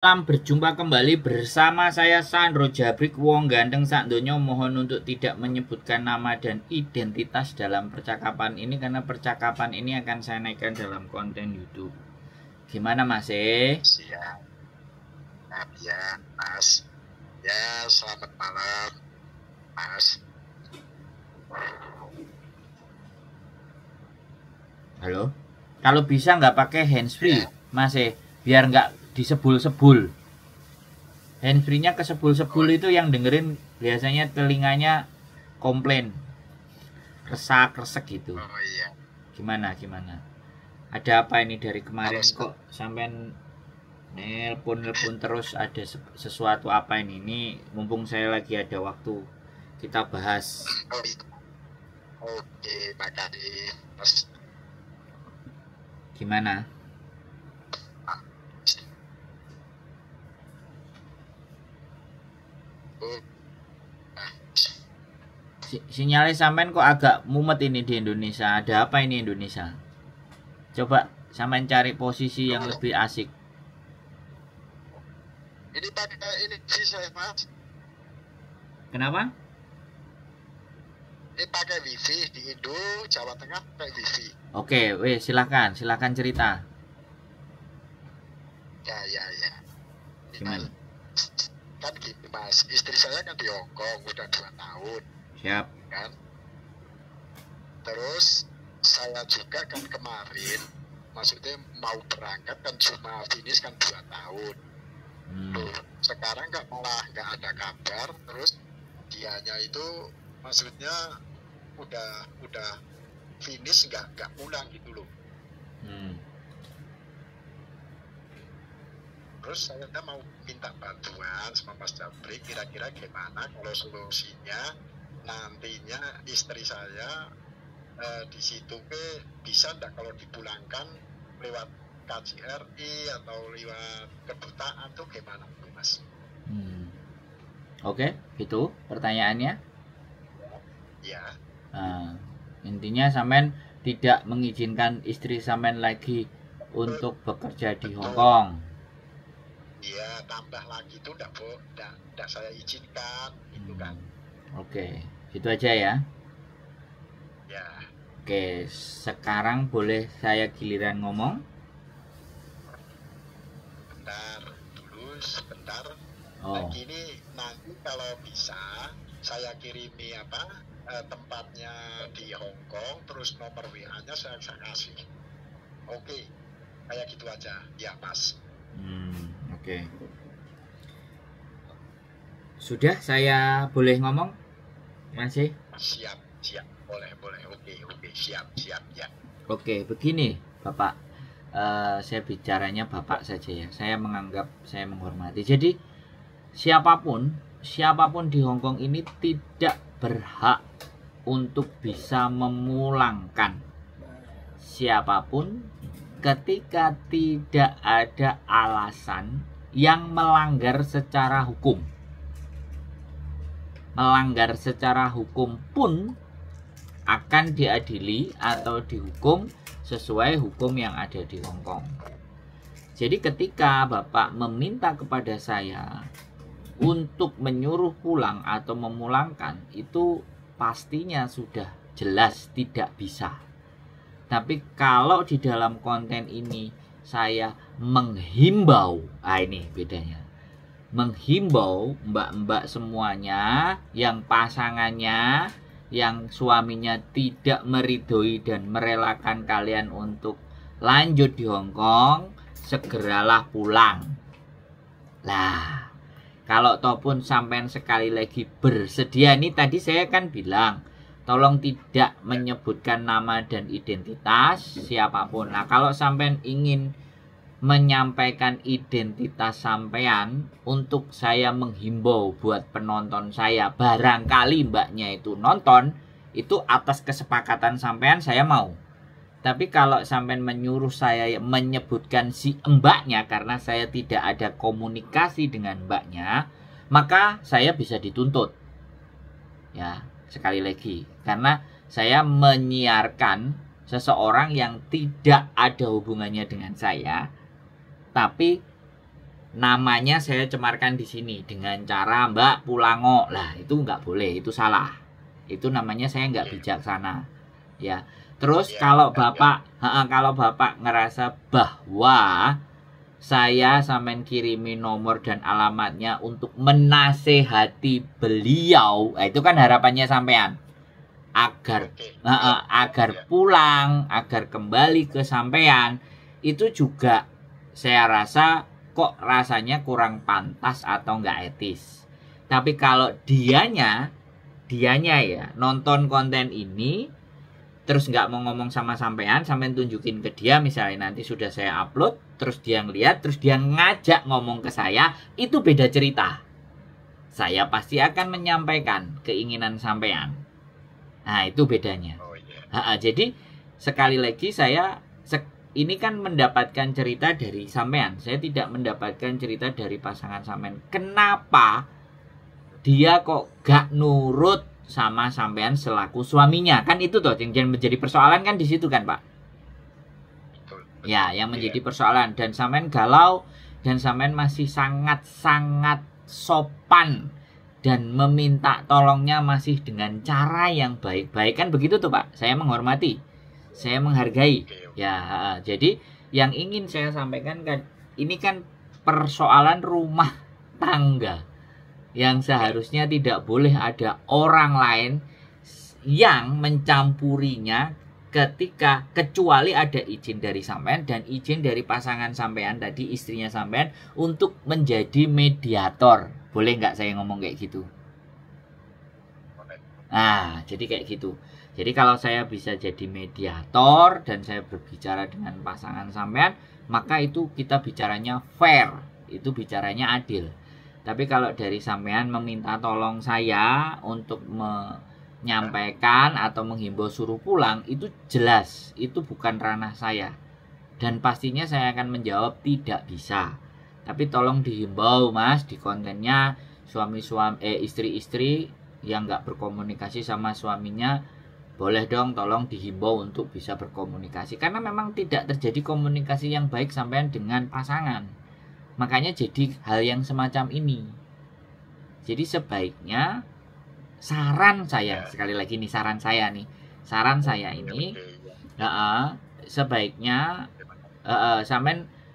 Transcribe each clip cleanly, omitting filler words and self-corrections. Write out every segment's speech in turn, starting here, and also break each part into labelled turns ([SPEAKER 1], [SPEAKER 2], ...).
[SPEAKER 1] Salam, berjumpa kembali bersama saya Sandro Jabrik, wong ganteng sak donya. Mohon untuk tidak menyebutkan nama dan identitas dalam percakapan ini, karena percakapan ini akan saya naikkan dalam konten YouTube. Gimana Mas?
[SPEAKER 2] Siap. Nah, ya Mas. Ya, selamat malam Mas.
[SPEAKER 1] Halo. Kalau bisa nggak pakai handsfree, Mas, biar nggak disebul-sebul. Handsfree-nya kesebul-sebul itu yang dengerin biasanya telinganya komplain, resak-resek gitu.
[SPEAKER 2] Oh iya.
[SPEAKER 1] Gimana? Ada apa ini dari kemarin kok sampean nelpon terus, ada sesuatu apa ini? Ini mumpung saya lagi ada waktu, kita bahas.
[SPEAKER 2] Oh, iya. Oke, makasih Mas.
[SPEAKER 1] Gimana? Sinyalnya sampean kok agak mumet ini di Indonesia. Ada apa ini Indonesia? Coba sampean cari posisi yang lebih asik.
[SPEAKER 2] Ini pakai ini sih saya Mas.
[SPEAKER 1] Kenapa?
[SPEAKER 2] Ini pakai wifi di Indo, Jawa Tengah pakai wifi.
[SPEAKER 1] Oke, silakan cerita.
[SPEAKER 2] Ya.
[SPEAKER 1] Gimana?
[SPEAKER 2] Kan gini Mas, istri saya kan di Hongkong udah 2 tahun.
[SPEAKER 1] Siap.
[SPEAKER 2] Kan? Terus saya juga kan kemarin, maksudnya mau berangkat kan cuma finish kan 2 tahun. Loh, sekarang malah nggak ada kabar. Terus dianya itu maksudnya udah finish nggak pulang gitu loh. Terus saya mau minta bantuan sama Mas Jabrik, kira-kira gimana kalau solusinya nantinya istri saya di situ bisa enggak kalau dipulangkan lewat KJRI atau lewat kedutaan tuh gimana Mas?
[SPEAKER 1] Oke, itu pertanyaannya.
[SPEAKER 2] Ya.
[SPEAKER 1] Intinya sampean tidak mengizinkan istri sampean lagi untuk bekerja di Hong Kong.
[SPEAKER 2] Iya, tambah lagi itu enggak saya izinkan gitu kan.
[SPEAKER 1] Oke, itu aja ya.
[SPEAKER 2] Ya.
[SPEAKER 1] Oke, sekarang boleh saya giliran ngomong?
[SPEAKER 2] Sebentar.
[SPEAKER 1] Oh.
[SPEAKER 2] Gini, nanti kalau bisa saya kirimi tempatnya di Hong Kong, terus nomor WA-nya saya kasih. Oke, kayak gitu aja ya Mas.
[SPEAKER 1] Oke. Sudah, saya boleh ngomong? Masih?
[SPEAKER 2] Siap. Boleh. Oke, siap ya.
[SPEAKER 1] Oke, begini Bapak. Saya bicaranya Bapak saja ya. Saya menghormati. Jadi siapapun di Hong Kong ini tidak berhak untuk bisa memulangkan siapapun ketika tidak ada alasan yang melanggar secara hukum. Melanggar secara hukum pun akan diadili atau dihukum sesuai hukum yang ada di Hong Kong. Jadi ketika Bapak meminta kepada saya untuk menyuruh pulang atau memulangkan, itu pastinya sudah jelas tidak bisa. Tapi kalau di dalam konten ini saya menghimbau, ini bedanya. Menghimbau mbak-mbak semuanya yang pasangannya, yang suaminya tidak meridhoi dan merelakan kalian untuk lanjut di Hong Kong, segeralah pulang. Lah, kalau ataupun sampean sekali lagi bersedia, ini tadi saya kan bilang tolong tidak menyebutkan nama dan identitas siapapun. Nah, kalau sampean ingin menyampaikan identitas sampean untuk saya menghimbau buat penonton saya, barangkali mbaknya itu nonton, itu atas kesepakatan sampean saya mau. Tapi kalau sampean menyuruh saya menyebutkan si mbaknya karena saya tidak ada komunikasi dengan mbaknya, maka saya bisa dituntut. Ya, sekali lagi, karena saya menyiarkan seseorang yang tidak ada hubungannya dengan saya, tapi namanya saya cemarkan di sini dengan cara Mbak Pulango. Lah, itu nggak boleh, itu salah. Itu namanya saya nggak bijaksana. Ya. Terus kalau Bapak ngerasa bahwa saya sampean kirimi nomor dan alamatnya untuk menasehati beliau, nah, itu kan harapannya sampean agar pulang, agar kembali ke sampean, itu juga saya rasa kok rasanya kurang pantas atau nggak etis. Tapi kalau dianya ya nonton konten ini terus nggak mau ngomong sama sampean tunjukin ke dia, misalnya nanti sudah saya upload, terus dia ngeliat, terus dia ngajak ngomong ke saya, itu beda cerita. Saya pasti akan menyampaikan keinginan sampean. Nah, itu bedanya. Jadi sekali lagi ini kan mendapatkan cerita dari sampean. Saya tidak mendapatkan cerita dari pasangan sampean. Kenapa dia kok gak nurut sama sampean selaku suaminya? Kan itu toh yang menjadi persoalan kan di situ kan, Pak? Ya, yang menjadi persoalan. Dan sampean galau, dan sampean masih sangat-sangat sopan dan meminta tolongnya masih dengan cara yang baik-baik, kan begitu tuh, Pak? Saya menghormati, saya menghargai. Ya, jadi yang ingin saya sampaikan kan, ini kan persoalan rumah tangga yang seharusnya tidak boleh ada orang lain yang mencampurinya, kecuali ada izin dari sampean dan izin dari pasangan sampean tadi, istrinya sampean, untuk menjadi mediator. Boleh nggak saya ngomong kayak gitu? Nah, jadi kayak gitu. Jadi kalau saya bisa jadi mediator dan saya berbicara dengan pasangan sampean, maka itu kita bicaranya fair, itu bicaranya adil. Tapi kalau dari sampean meminta tolong saya untuk menyampaikan atau menghimbau suruh pulang, itu jelas itu bukan ranah saya. Dan pastinya saya akan menjawab tidak bisa. Tapi tolong dihimbau, Mas, di kontennya istri-istri yang nggak berkomunikasi sama suaminya, boleh dong tolong dihimbau untuk bisa berkomunikasi. Karena memang tidak terjadi komunikasi yang baik sampean dengan pasangan. Makanya jadi hal yang semacam ini. Jadi sebaiknya, saran saya, sekali lagi nih saran saya ini, sebaiknya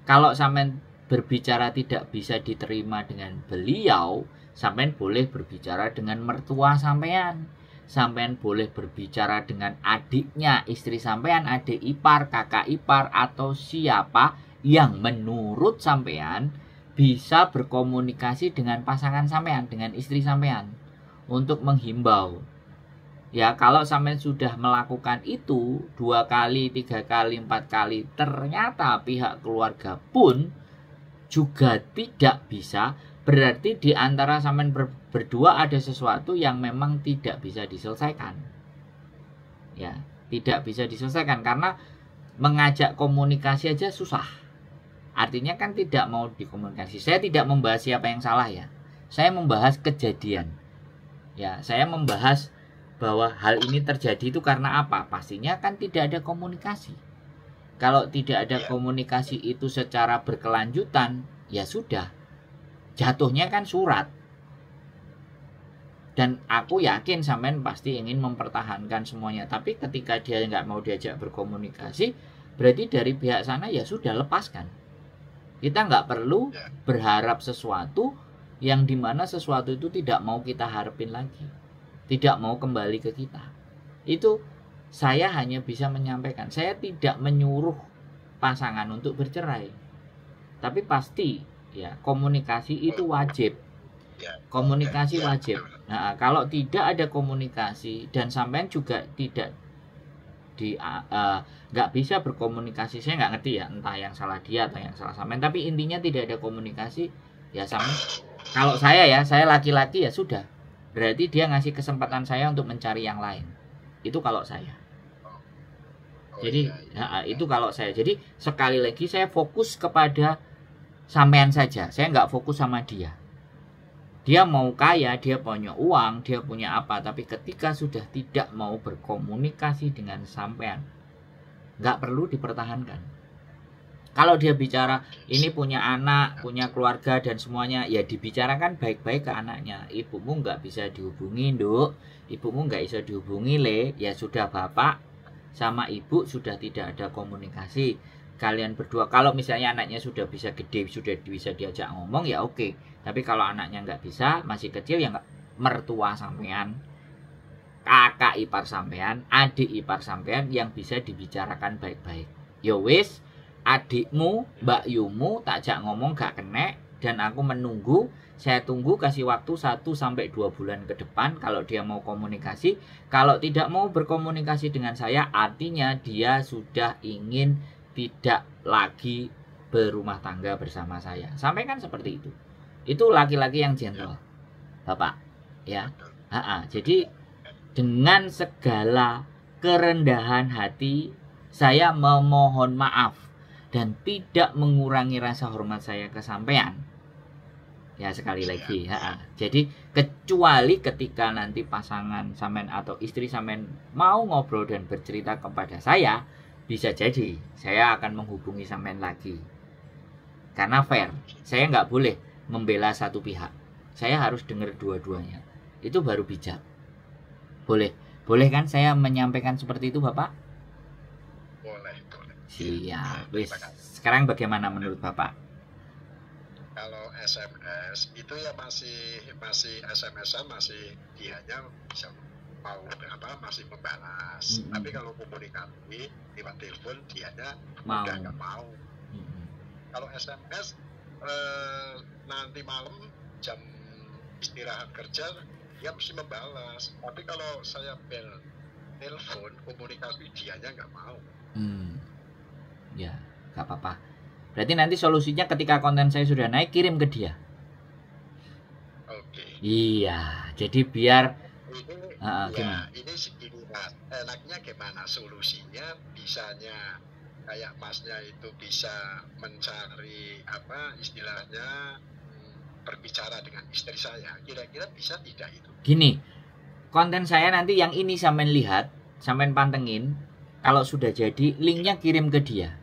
[SPEAKER 1] kalau sampean berbicara tidak bisa diterima dengan beliau, sampean boleh berbicara dengan mertua sampean. Sampean boleh berbicara dengan adiknya, istri sampean, adik ipar, kakak ipar, atau siapa yang menurut sampean bisa berkomunikasi dengan pasangan sampean, dengan istri sampean, untuk menghimbau. Ya, kalau sampean sudah melakukan itu 2 kali, 3 kali, 4 kali, ternyata pihak keluarga pun juga tidak bisa, berarti di antara sampean berdua ada sesuatu yang memang tidak bisa diselesaikan. Ya, tidak bisa diselesaikan karena mengajak komunikasi aja susah. Artinya kan tidak mau dikomunikasi. Saya tidak membahas siapa yang salah ya. Saya membahas kejadian. Ya, saya membahas bahwa hal ini terjadi itu karena apa? Pastinya kan tidak ada komunikasi. Kalau tidak ada komunikasi itu secara berkelanjutan, ya sudah. Jatuhnya kan surat. Dan aku yakin sampean pasti ingin mempertahankan semuanya. Tapi ketika dia nggak mau diajak berkomunikasi, berarti dari pihak sana ya sudah, lepaskan. Kita nggak perlu berharap sesuatu yang dimana sesuatu itu tidak mau kita harapin lagi. Tidak mau kembali ke kita. Itu saya hanya bisa menyampaikan. Saya tidak menyuruh pasangan untuk bercerai. Tapi pasti ya komunikasi itu wajib. Komunikasi wajib. Nah, kalau tidak ada komunikasi dan sampean juga tidak nggak bisa berkomunikasi, saya nggak ngerti ya, entah yang salah dia atau yang salah sampean, tapi intinya tidak ada komunikasi ya sama. Kalau saya laki-laki ya sudah, berarti dia ngasih kesempatan saya untuk mencari yang lain. Itu kalau saya. Jadi itu kalau saya. Jadi sekali lagi saya fokus kepada sampean saja, saya nggak fokus sama dia. Dia mau kaya, dia punya uang, dia punya apa, tapi ketika sudah tidak mau berkomunikasi dengan sampean, nggak perlu dipertahankan. Kalau dia bicara ini punya anak, punya keluarga dan semuanya, ya dibicarakan baik-baik ke anaknya. Ibumu nggak bisa dihubungi, Nduk. Ibumu nggak bisa dihubungi, Le. Ya sudah, bapak sama ibu sudah tidak ada komunikasi. Kalian berdua, kalau misalnya anaknya sudah bisa gede, sudah bisa diajak ngomong, ya oke. Tapi kalau anaknya nggak bisa, masih kecil, ya nggak, mertua sampean, kakak ipar sampean, adik ipar sampean yang bisa dibicarakan baik-baik. Ya wis, adikmu, Mbak Yumu tak jak ngomong gak kena, dan aku menunggu. Saya tunggu, kasih waktu 1-2 bulan ke depan kalau dia mau komunikasi. Kalau tidak mau berkomunikasi dengan saya, artinya dia sudah ingin tidak lagi berumah tangga bersama saya. Sampaikan seperti itu. Itu laki-laki yang gentle, Bapak. Ya. Jadi dengan segala kerendahan hati, saya memohon maaf dan tidak mengurangi rasa hormat saya ke sampean. Ya sekali lagi, jadi kecuali ketika nanti pasangan sampean atau istri sampean mau ngobrol dan bercerita kepada saya, bisa jadi saya akan menghubungi sampean lagi. Karena fair, saya nggak boleh membela satu pihak. Saya harus dengar dua-duanya. Itu baru bijak. Boleh kan saya menyampaikan seperti itu, Bapak?
[SPEAKER 2] Boleh.
[SPEAKER 1] Siap. Sekarang bagaimana menurut Bapak?
[SPEAKER 2] Kalau SMS itu ya masih SMS-an masih dianya bisa mau masih membalas. Tapi kalau komunikasi lewat telepon dianya udah nggak mau. Kalau SMS nanti malam jam istirahat kerja dia mesti membalas. Tapi kalau saya telepon komunikasi dianya nggak mau.
[SPEAKER 1] Ya, nggak apa-apa. Berarti nanti solusinya ketika konten saya sudah naik, kirim ke dia.
[SPEAKER 2] Oke.
[SPEAKER 1] Iya, jadi biar
[SPEAKER 2] ini segini Mas. Enaknya gimana solusinya? Bisanya kayak Masnya itu bisa mencari istilahnya berbicara dengan istri saya. Kira-kira bisa tidak itu?
[SPEAKER 1] Gini, konten saya nanti yang ini sampean lihat, sampean pantengin. Kalau sudah jadi, linknya kirim ke dia.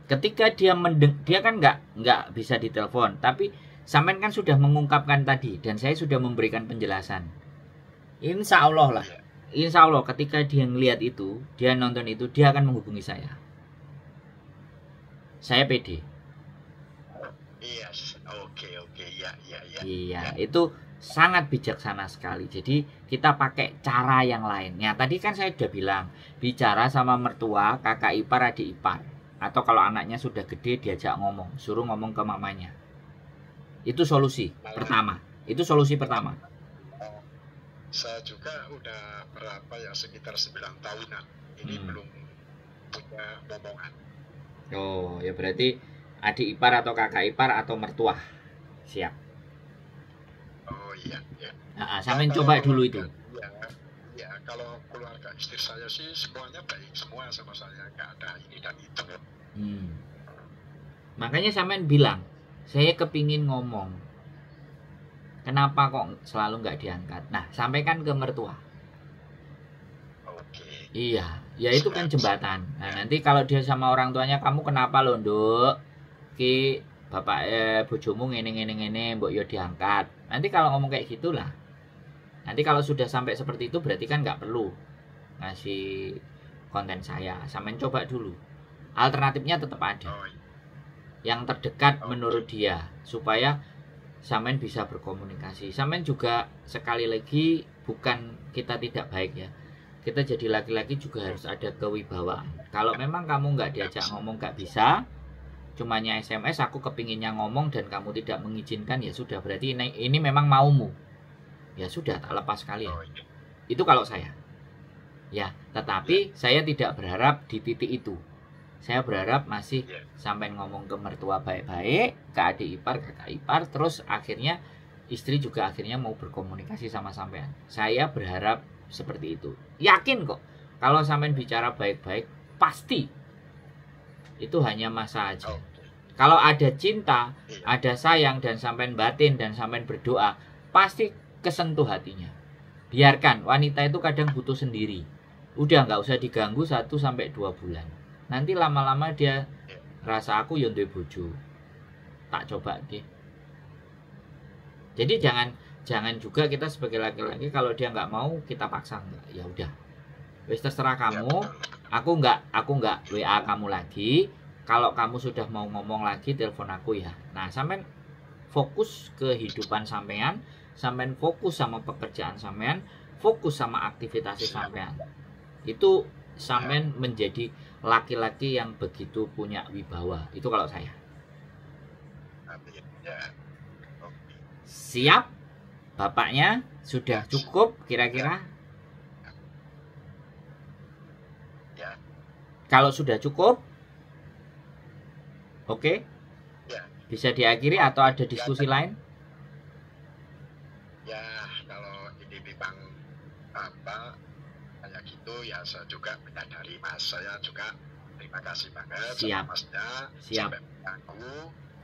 [SPEAKER 1] Ketika dia dia kan nggak bisa ditelepon, tapi sampean kan sudah mengungkapkan tadi dan saya sudah memberikan penjelasan. Insya Allah lah, insya Allah ketika dia ngelihat itu, dia nonton itu, dia akan menghubungi saya. Saya pede.
[SPEAKER 2] Yes, oke, ya.
[SPEAKER 1] Iya, itu sangat bijaksana sekali. Jadi kita pakai cara yang lain. Ya, tadi kan saya sudah bilang, bicara sama mertua, kakak ipar, adik ipar. Atau kalau anaknya sudah gede diajak ngomong, suruh ngomong ke mamanya. Itu solusi pertama.
[SPEAKER 2] Saya juga udah sekitar 9 tahunan. Ini belum punya ngomongan.
[SPEAKER 1] Oh, ya berarti adik ipar atau kakak ipar atau mertua. Siap.
[SPEAKER 2] Oh iya.
[SPEAKER 1] Sampean coba dulu itu.
[SPEAKER 2] Ya, kalau keluarga istri saya sih semuanya baik semua sama saya, nggak ada ini dan itu.
[SPEAKER 1] Makanya sampean bilang, saya kepingin ngomong. Kenapa kok selalu nggak diangkat? Nah, sampaikan ke mertua.
[SPEAKER 2] Oke.
[SPEAKER 1] Iya, ya itu kan jembatan. Nah, nanti kalau dia sama orang tuanya, kamu kenapa loh, Nduk? Ki bapak bojomu ngene, mbok yo diangkat. Nanti kalau ngomong kayak gitulah. Nanti kalau sudah sampai seperti itu berarti kan nggak perlu ngasih konten saya. Sampean coba dulu. Alternatifnya tetap ada. Yang terdekat menurut dia supaya sampean bisa berkomunikasi. Sampean juga sekali lagi bukan kita tidak baik ya. Kita jadi laki-laki juga harus ada kewibawaan. Kalau memang kamu nggak diajak ngomong nggak bisa, cumanya SMS aku kepinginnya ngomong dan kamu tidak mengizinkan, ya sudah berarti ini memang maumu. Ya sudah, tak lepas kalian. Itu kalau saya. Ya, tetapi saya tidak berharap di titik itu. Saya berharap masih sampai ngomong ke mertua baik-baik, ke adik ipar, kakak ipar, terus akhirnya istri juga akhirnya mau berkomunikasi sama sampean. Saya berharap seperti itu. Yakin kok, kalau sampean bicara baik-baik, pasti itu hanya masa aja. Kalau ada cinta, ada sayang, dan sampean batin, dan sampean berdoa, pasti kesentuh hatinya. Biarkan, wanita itu kadang butuh sendiri. Udah nggak usah diganggu 1-2 bulan. Nanti lama-lama dia rasa aku yo duwe bojo. Tak coba deh. Jadi jangan juga kita sebagai laki-laki kalau dia nggak mau kita paksa, enggak. Ya udah. Wis terserah kamu. Aku nggak WA kamu lagi. Kalau kamu sudah mau ngomong lagi telepon aku ya. Nah, sampean fokus ke kehidupan sampean, sampean fokus sama pekerjaan sampean, fokus sama aktivitas sampean. Itu sampean menjadi laki-laki yang begitu punya wibawa. Itu kalau saya. Siap? Bapaknya sudah cukup kira-kira?
[SPEAKER 2] Ya.
[SPEAKER 1] Kalau sudah cukup, oke?
[SPEAKER 2] Ya.
[SPEAKER 1] Bisa diakhiri atau ada diskusi lain?
[SPEAKER 2] Ya, kalau ini memang apa kayak gitu ya, saya juga menyadari Mas. Saya juga terima kasih banget
[SPEAKER 1] Siap.
[SPEAKER 2] sama Masnya.
[SPEAKER 1] Siap.
[SPEAKER 2] Sampai mengganggu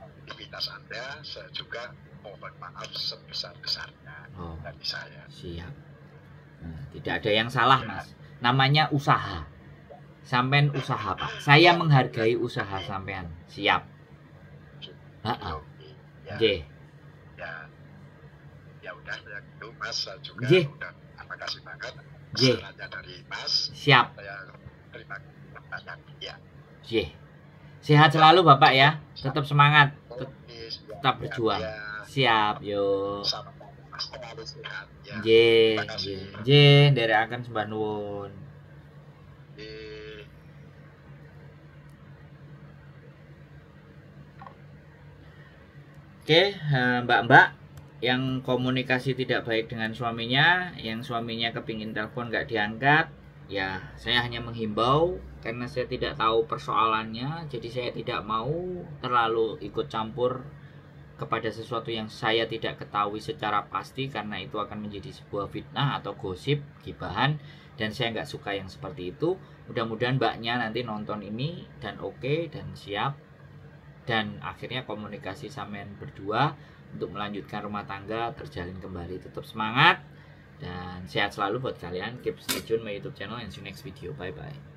[SPEAKER 2] aktivitas Anda. Saya juga mohon maaf sebesar-besarnya dari saya.
[SPEAKER 1] Siap. Nah, tidak ada yang salah, Mas. Namanya usaha. Sampean usaha, Pak. Saya menghargai usaha sampean. Siap. Heeh.
[SPEAKER 2] Ya. Ya udah gitu Mas, saya juga udah terima kasih banget sarannya dari Mas.
[SPEAKER 1] Siap.
[SPEAKER 2] Saya terima kasih banyak ya.
[SPEAKER 1] Sehat selalu Bapak ya. Tetap semangat. Tetap berjuang. Siap, yo. Nggih, nderekaken sembah nuwun. Oke, mbak-mbak yang komunikasi tidak baik dengan suaminya, yang suaminya kepingin telepon nggak diangkat, ya saya hanya menghimbau karena saya tidak tahu persoalannya, jadi saya tidak mau terlalu ikut campur kepada sesuatu yang saya tidak ketahui secara pasti, karena itu akan menjadi sebuah fitnah atau gosip, gibahan, dan saya nggak suka yang seperti itu. Mudah-mudahan mbaknya nanti nonton ini dan oke dan siap, dan akhirnya komunikasi sampean berdua untuk melanjutkan rumah tangga terjalin kembali. Tetap semangat dan sehat selalu buat kalian. Keep stay tune my YouTube channel and see you next video. Bye bye.